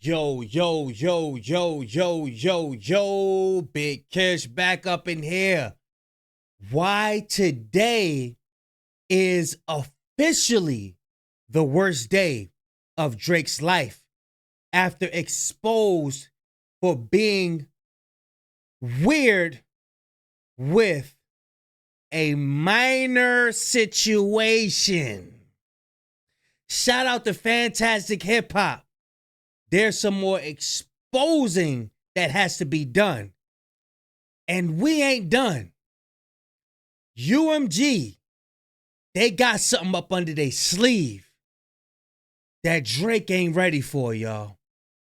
Yo, yo, yo, yo, yo, yo, yo, Big Kish back up in here. Why today is officially the worst day of Drake's life after exposed for being weird with a minor situation. Shout out to Fantastic Hip Hop. There's some more exposing that has to be done. And we ain't done. UMG, they got something up under their sleeve that Drake ain't ready for, y'all.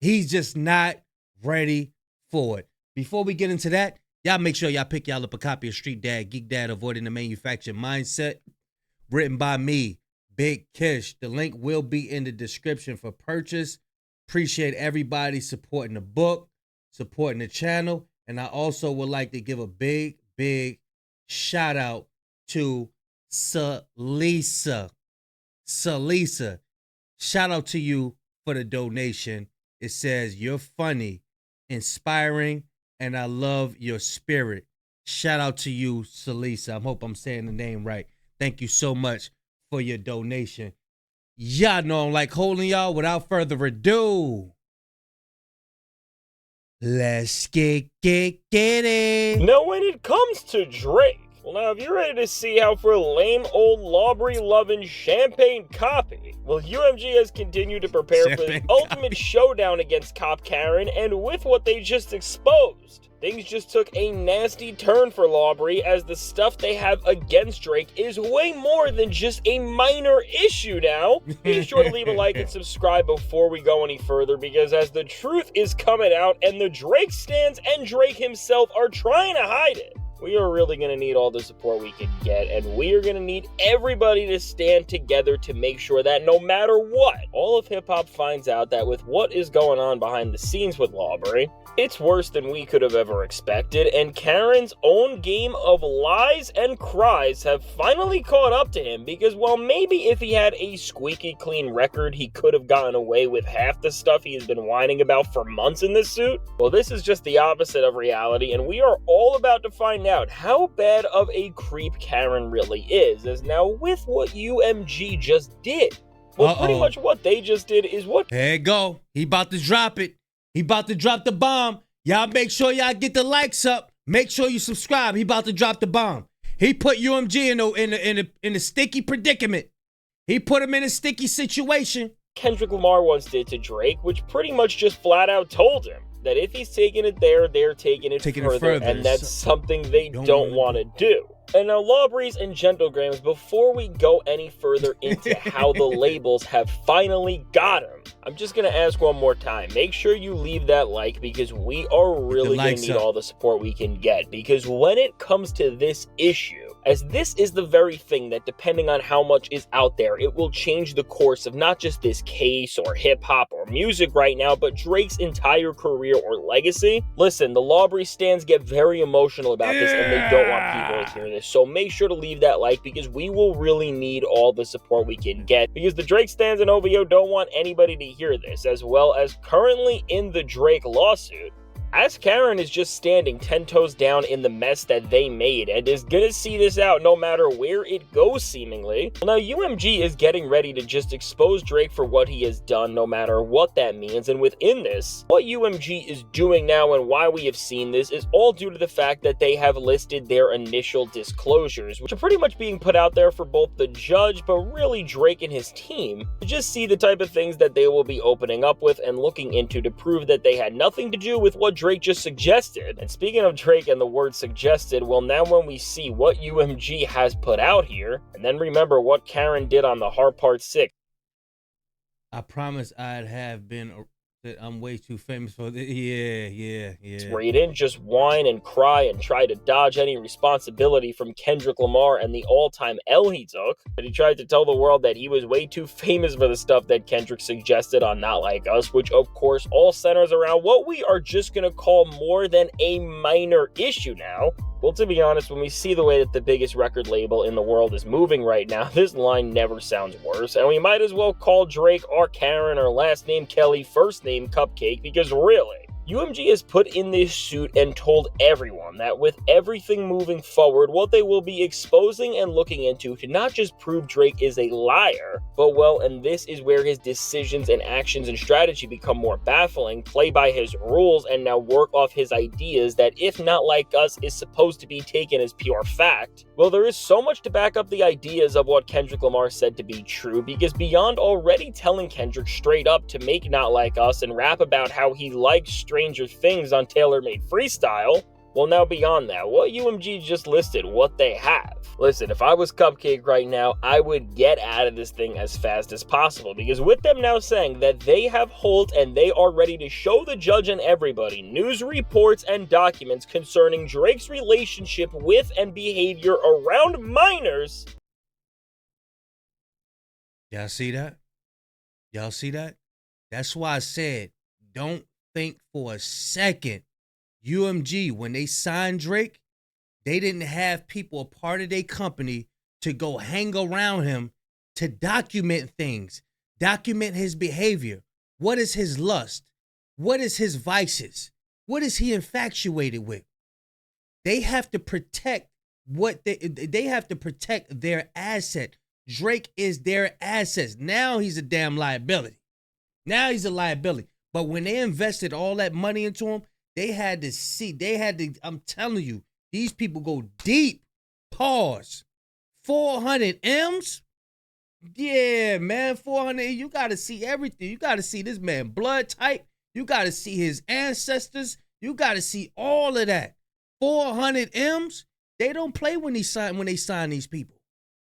He's just not ready for it. Before we get into that, y'all make sure y'all pick y'all up a copy of Street Dad, Geek Dad, Avoiding the Manufactured Mindset, written by me, Big Kish. The link will be in the description for purchase. Appreciate everybody supporting the book, supporting the channel. And I also would like to give a big, big shout out to Salisa. Salisa, shout out to you for the donation. It says, you're funny, inspiring, and I love your spirit. Shout out to you, Salisa. I hope I'm saying the name right. Thank you so much for your donation. Y'all know I'm like holding y'all. Without further ado, let's get it. Now, when it comes to Drake, well, now, if you're ready to see how for lame old Lawbury-loving champagne copy, well, UMG has continued to prepare for the ultimate showdown against Cop Karen, and with what they just exposed, things just took a nasty turn for Lawbury, as the stuff they have against Drake is way more than just a minor issue now. Be sure to leave a like and subscribe before we go any further, because as the truth is coming out and the Drake stans and Drake himself are trying to hide it, we are really going to need all the support we can get, and we are going to need everybody to stand together to make sure that no matter what, all of hip-hop finds out that with what is going on behind the scenes with Lawbury, it's worse than we could have ever expected, and Karen's own game of lies and cries have finally caught up to him, because while maybe if he had a squeaky clean record, he could have gotten away with half the stuff he has been whining about for months in this suit, well, this is just the opposite of reality, and we are all about to find out how bad of a creep Karen really is, as now with what UMG just did, well, pretty much what they just did is what... There you go. He about to drop it. He about to drop the bomb. Y'all make sure y'all get the likes up. Make sure you subscribe. He about to drop the bomb. He put UMG in a sticky predicament. He put him in a sticky situation. Kendrick Lamar once did to Drake, which pretty much just flat out told him that if he's taking it there, they're taking it further, and that's something they don't want to do. And now, Lawbury's and Gentlegrams, before we go any further into how the labels have finally got him, I'm just going to ask one more time. Make sure you leave that like, because we are really going to need all the support we can get. Because when it comes to this issue, as this is the very thing that, depending on how much is out there, it will change the course of not just this case or hip-hop or music right now, but Drake's entire career or legacy. Listen, the Lawbury stans get very emotional about this, and they don't want people to hear this. So make sure to leave that like, because we will really need all the support we can get, because the Drake stans and OVO don't want anybody to hear this, as well as currently in the Drake lawsuit, as Karen is just standing 10 toes down in the mess that they made and is gonna see this out no matter where it goes, seemingly. Now, UMG is getting ready to just expose Drake for what he has done, no matter what that means, and within this, what UMG is doing now and why we have seen this is all due to the fact that they have listed their initial disclosures, which are pretty much being put out there for both the judge, but really Drake and his team, to just see the type of things that they will be opening up with and looking into to prove that they had nothing to do with what Drake just suggested. And speaking of Drake and the word suggested, well, now when we see what UMG has put out here, and then remember what Karen did on the Hard Part 6. I promise I'd have been that I'm way too famous for this. Yeah. Where he didn't just whine and cry and try to dodge any responsibility from Kendrick Lamar and the all-time L he took, but he tried to tell the world that he was way too famous for the stuff that Kendrick suggested on Not Like Us, which of course all centers around what we are just gonna call more than a minor issue now. Well, to be honest, when we see the way that the biggest record label in the world is moving right now, this line never sounds worse, and we might as well call Drake or Karen or last name Kelly, first name Cupcake, because really, UMG has put in this suit and told everyone that with everything moving forward, what they will be exposing and looking into to not just prove Drake is a liar, but well, and this is where his decisions and actions and strategy become more baffling, play by his rules and now work off his ideas that, if not like us, is supposed to be taken as pure fact. Well, there is so much to back up the ideas of what Kendrick Lamar said to be true, because beyond already telling Kendrick straight up to make Not Like Us and rap about how he likes Stranger Things on Tailor Made Freestyle, well, now beyond that, what UMG just listed, what they have. Listen, if I was Cupcake right now, I would get out of this thing as fast as possible, because with them now saying that they have hold and they are ready to show the judge and everybody news reports and documents concerning Drake's relationship with and behavior around minors. Y'all see that? Y'all see that? That's why I said, don't think for a second. UMG, when they signed Drake, they didn't have people a part of their company to go hang around him to document things, document his behavior. What is his lust? What is his vices? What is he infatuated with? They have to protect what they have to protect their asset. Drake is their assets. Now he's a damn liability. Now he's a liability. But when they invested all that money into him, they had to, I'm telling you, these people go deep. Pause. 400 M's? Yeah, man, 400. You got to see everything. You got to see this man blood type. You got to see his ancestors. You got to see all of that. 400 M's? They don't play when they sign these people.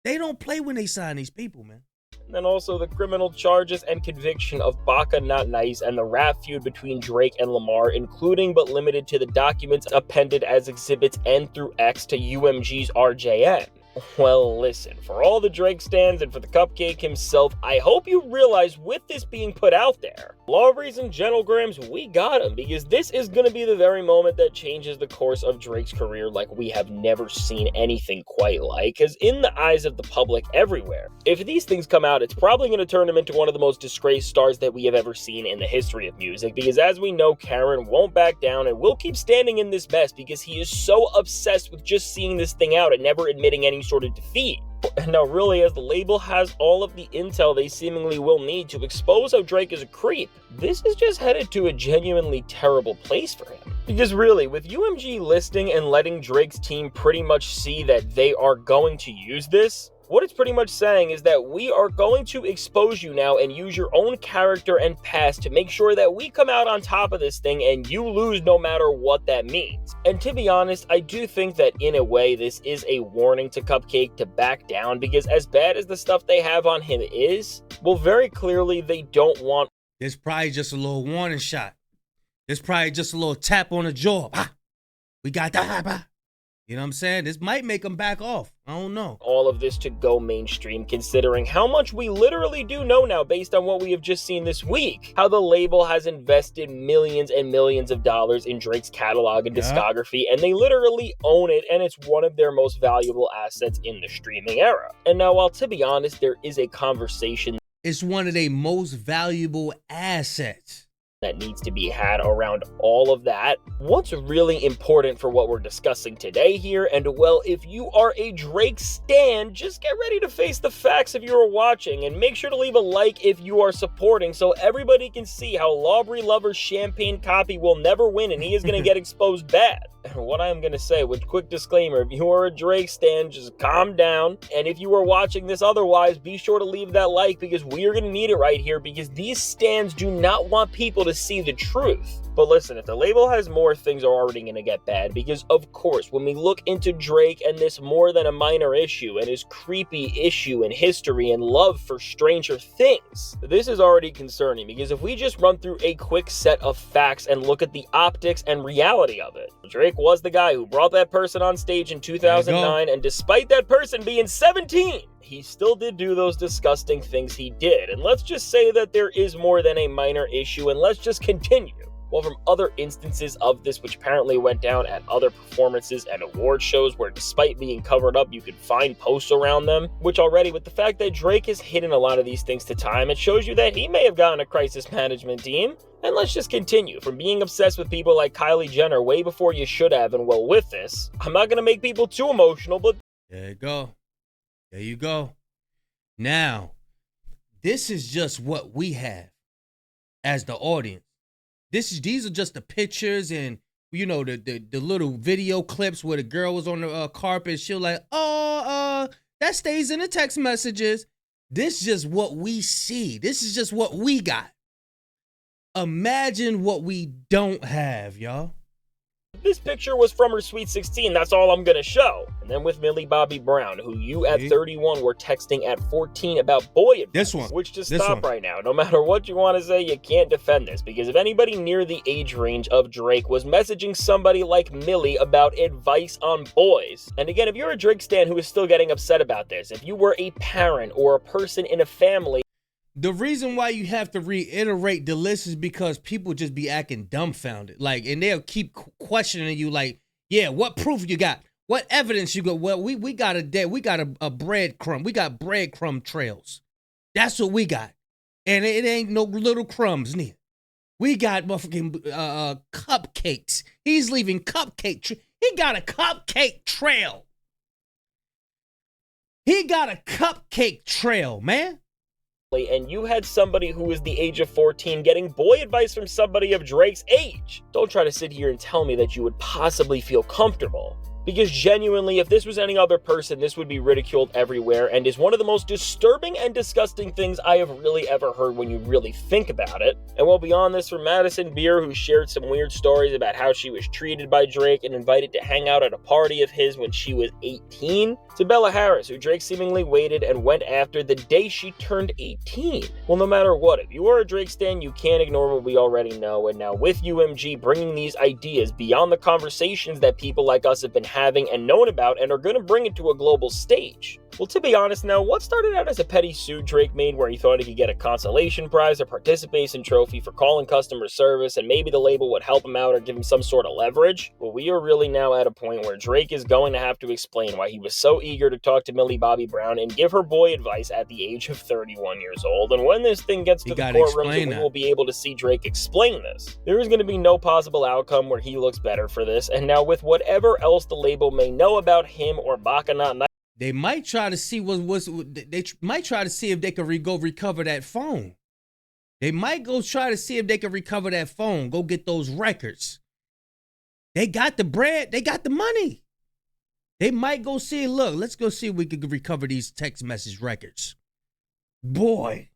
They don't play when they sign these people, man. And then also the criminal charges and conviction of Baka Not Nice and the rap feud between Drake and Lamar, including but limited to the documents appended as exhibits N through X to UMG's RJN. Well, listen, for all the Drake stands and for the Cupcake himself, I hope you realize with this being put out there, Lawbreeze and Gentlegrams, we got him, because this is going to be the very moment that changes the course of Drake's career like we have never seen anything quite like, because in the eyes of the public everywhere, if these things come out, it's probably going to turn him into one of the most disgraced stars that we have ever seen in the history of music, because as we know, Karen won't back down and will keep standing in this mess because he is so obsessed with just seeing this thing out and never admitting any sort of defeat. And now really, as the label has all of the intel they seemingly will need to expose how Drake is a creep, this is just headed to a genuinely terrible place for him. Because really, with UMG listing and letting Drake's team pretty much see that they are going to use this, what it's pretty much saying is that we are going to expose you now and use your own character and past to make sure that we come out on top of this thing and you lose no matter what that means. And to be honest, I do think that in a way this is a warning to Cupcake to back down, because as bad as the stuff they have on him is, well, very clearly they don't want. There's probably just a little warning shot. There's probably just a little tap on the jaw. Ah, we got that. You know what I'm saying? This might make them back off. I don't know. All of this to go mainstream, considering how much we literally do know now based on what we have just seen this week. How the label has invested millions and millions of dollars in Drake's catalog and discography, and they literally own it, and it's one of their most valuable assets in the streaming era. And now, while to be honest, there is a conversation. It's one of their most valuable assets that needs to be had around all of that. What's really important for what we're discussing today here, and well, if you are a Drake stan, just get ready to face the facts if you are watching, and make sure to leave a like if you are supporting so everybody can see how Lawbreeze Lover's champagne copy will never win and he is going to get exposed bad. And what I'm going to say, with quick disclaimer, if you are a Drake stan, just calm down, and if you are watching this otherwise, be sure to leave that like, because we are going to need it right here, because these stans do not want people to see the truth. But listen, if the label has more, things are already going to get bad, because of course, when we look into Drake and this more than a minor issue and his creepy issue and history and love for Stranger Things, this is already concerning, because if we just run through a quick set of facts and look at the optics and reality of it, Drake was the guy who brought that person on stage in 2009, and despite that person being 17, he still did do those disgusting things he did. And let's just say that there is more than a minor issue, and let's just continue. Well, from other instances of this, which apparently went down at other performances and award shows where despite being covered up, you could find posts around them, which already with the fact that Drake has hidden a lot of these things to time, it shows you that he may have gotten a crisis management team. And let's just continue. From being obsessed with people like Kylie Jenner way before you should have, and well, with this, I'm not going to make people too emotional, but there you go. There you go. Now, this is just what we have as the audience. These are just the pictures and, you know, the little video clips where the girl was on the carpet. She'll like, that stays in the text messages. This is just what we see. This is just what we got. Imagine what we don't have, y'all. This picture was from her Sweet 16, that's all I'm gonna show. And then with Millie Bobby Brown, who you at 31 were texting at 14 about boy advice. This one. Which to stop right now. No matter what you want to say, you can't defend this. Because if anybody near the age range of Drake was messaging somebody like Millie about advice on boys, and again, if you're a Drake stan who is still getting upset about this, if you were a parent or a person in a family, the reason why you have to reiterate the list is because people just be acting dumbfounded. Like, and they'll keep questioning you like, yeah, what proof you got? What evidence you got? Well, we got a breadcrumb. We got breadcrumb trails. That's what we got. And it ain't no little crumbs neither. We got motherfucking cupcakes. He's leaving cupcake. He got a cupcake trail. He got a cupcake trail, man. And you had somebody who was the age of 14 getting boy advice from somebody of Drake's age. Don't try to sit here and tell me that you would possibly feel comfortable. Because genuinely, if this was any other person, this would be ridiculed everywhere and is one of the most disturbing and disgusting things I have really ever heard when you really think about it. And well, beyond this, from Madison Beer, who shared some weird stories about how she was treated by Drake and invited to hang out at a party of his when she was 18, to Bella Harris, who Drake seemingly waited and went after the day she turned 18. Well, no matter what, if you are a Drake stan, you can't ignore what we already know, and now with UMG bringing these ideas beyond the conversations that people like us have been having and known about and are going to bring it to a global stage. Well, to be honest now, what started out as a petty suit Drake made where he thought he could get a consolation prize or participation trophy for calling customer service and maybe the label would help him out or give him some sort of leverage? Well, we are really now at a point where Drake is going to have to explain why he was so eager to talk to Millie Bobby Brown and give her boy advice at the age of 31 years old. And when this thing gets to the courtroom, we will be able to see Drake explain this. There is going to be no possible outcome where he looks better for this. And now with whatever else the label may know about him or Bacchanal, they might try to see they might try to see if they can go recover that phone. They might go try to see if they can recover that phone, go get those records. They got the bread, they got the money. They might go see, look, let's go see if we can recover these text message records. Boy.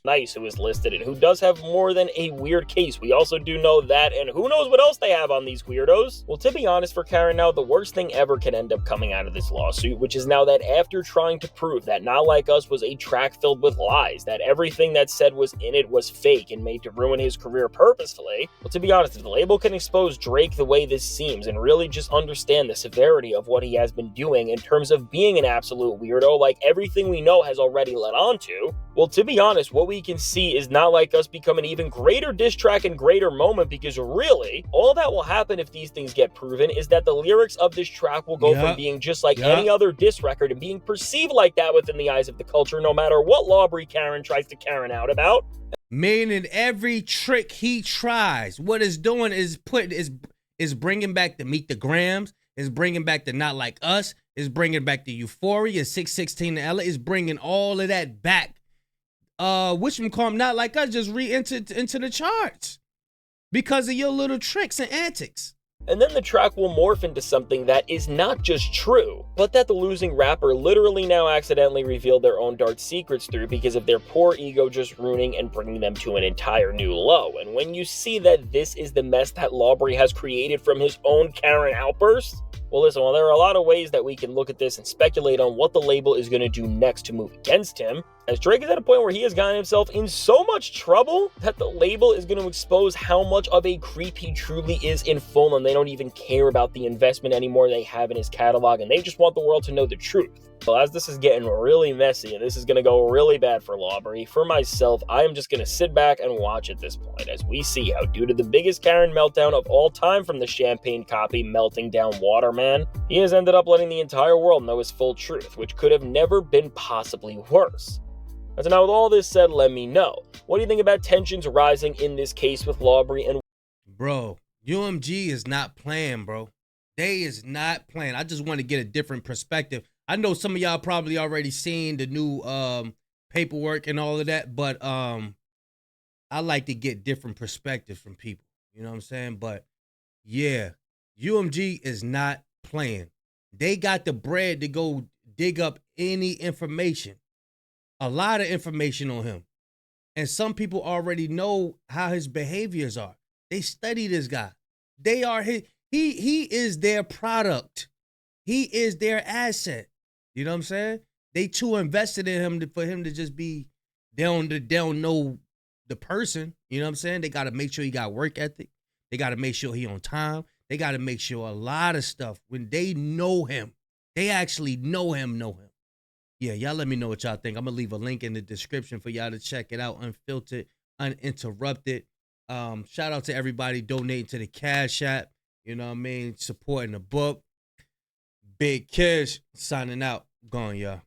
Nice, who is listed and who does have more than a weird case. We also do know that, and who knows what else they have on these weirdos. Well, to be honest, for Karen now, the worst thing ever can end up coming out of this lawsuit, which is now that after trying to prove that Not Like Us was a track filled with lies, that everything that said was in it was fake and made to ruin his career purposefully, well, to be honest, if the label can expose Drake the way this seems and really just understand the severity of what he has been doing in terms of being an absolute weirdo, like everything we know has already led on to, well, to be honest, what we can see is Not Like Us become an even greater diss track and greater moment, because really, all that will happen if these things get proven is that the lyrics of this track will go from being just like any other diss record and being perceived like that within the eyes of the culture, no matter what Lawbury Karen tries to Karen out about. Meaning every trick he tries, what it's doing is bringing back the Meet the Grams, is bringing back the Not Like Us, is bringing back the Euphoria, 616 to LA, is bringing all of that back. Whatchamacallit, Not Like Us just re-entered into the charts because of your little tricks and antics. And then the track will morph into something that is not just true, but that the losing rapper literally now accidentally revealed their own dark secrets through because of their poor ego just ruining and bringing them to an entire new low. And when you see that this is the mess that Lawbury has created from his own Karen outburst, well, listen, there are a lot of ways that we can look at this and speculate on what the label is going to do next to move against him. as Drake is at a point where he has gotten himself in so much trouble that the label is going to expose how much of a creep he truly is in full, and they don't even care about the investment anymore they have in his catalog, and they just want the world to know the truth. Well, as this is getting really messy and this is going to go really bad for Lawbury, for myself, I am just going to sit back and watch at this point as we see how, due to the biggest Karen meltdown of all time from the Champagne copy melting down Waterman, he has ended up letting the entire world know his full truth, which could have never been possibly worse. And so now with all this said, let me know, what do you think about tensions rising in this case with Lawbury and... Bro, UMG is not playing, bro. They is not playing. I just want to get a different perspective. I know some of y'all probably already seen the new paperwork and all of that, but I like to get different perspectives from people. You know what I'm saying? But yeah, UMG is not playing. They got the bread to go dig up any information, a lot of information on him. And some people already know how his behaviors are. They study this guy. They are he is their product. He is their asset. You know what I'm saying? They too invested in him for him to just be, they don't know the person. You know what I'm saying? They got to make sure he got work ethic. They got to make sure he on time. They got to make sure a lot of stuff, when they know him, they actually know him. Yeah, y'all let me know what y'all think. I'm going to leave a link in the description for y'all to check it out. Unfiltered, uninterrupted. Shout out to everybody donating to the Cash App. You know what I mean? Supporting the book. Big Kish signing out. Gone, y'all.